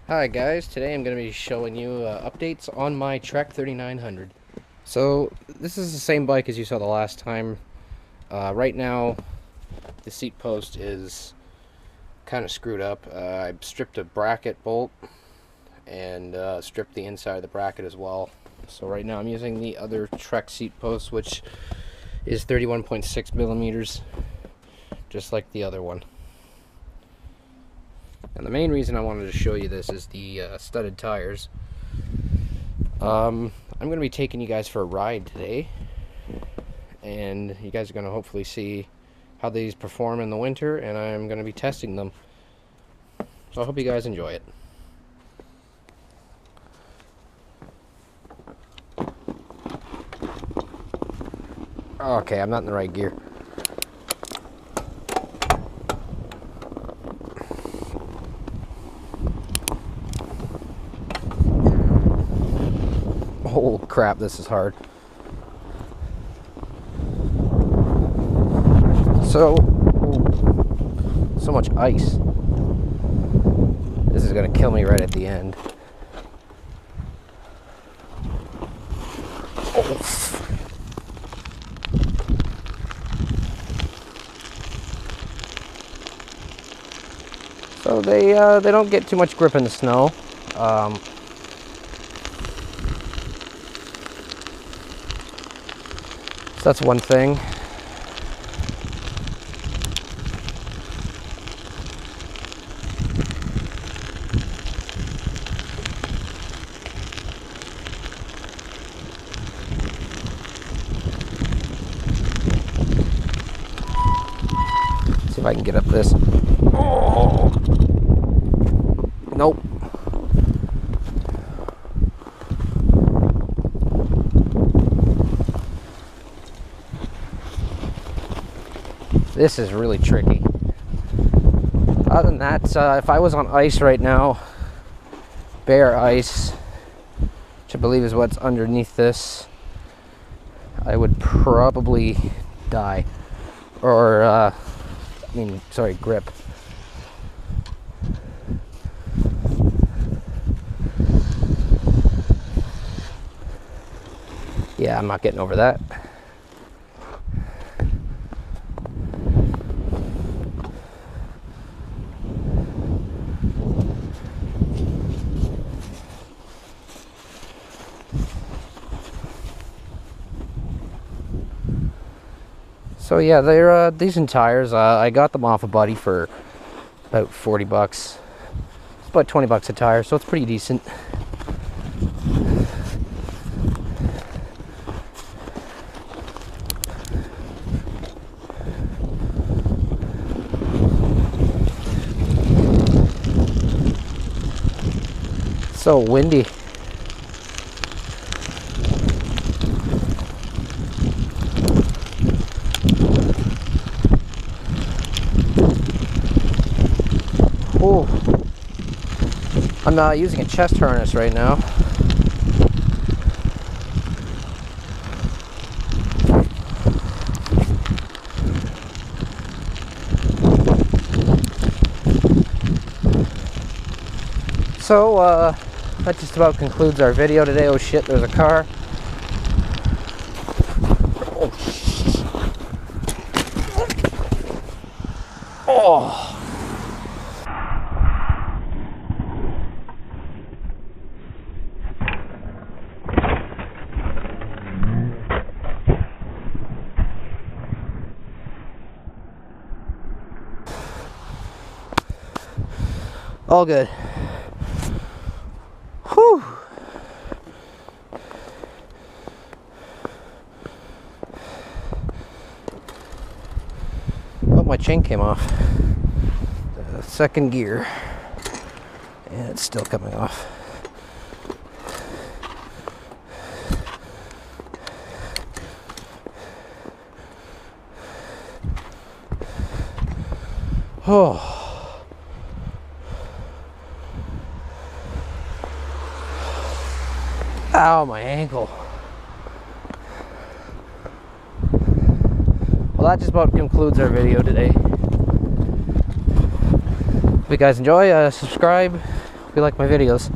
Hi guys, today I'm going to be showing you updates on my Trek 3900. So this is the same bike as you saw the last time. Right now the seat post is kind of screwed up. I stripped a bracket bolt and stripped the inside of the bracket as well. So right now I'm using the other Trek seat post, which is 31.6 millimeters, just like the other one. And the main reason I wanted to show you this is the studded tires. I'm going to be taking you guys for a ride today, and you guys are going to hopefully see how these perform in the winter, and I'm going to be testing them. So I hope you guys enjoy it. Okay, I'm not in the right gear. Oh crap, this is hard. So much ice. This is gonna kill me right at the end. Oh. So they don't get too much grip in the snow. So that's one thing. See if I can get up this. Oh. Nope. This is really tricky. Other than that, if I was on ice right now, bare ice, which I believe is what's underneath this, I would probably die. Or, grip. Yeah, I'm not getting over that. So yeah, they're decent tires. I got them off a buddy for about 40 bucks. It's about 20 bucks a tire, so it's pretty decent. So windy. Oh, I'm using a chest harness right now. So, that just about concludes our video today. Oh shit, there's a car. Oh. All good. Whew. Oh, my chain came off. Second gear. And it's still coming off. Oh. Ow, my ankle. Well, that just about concludes our video today. If you guys enjoy, subscribe, if you like my videos.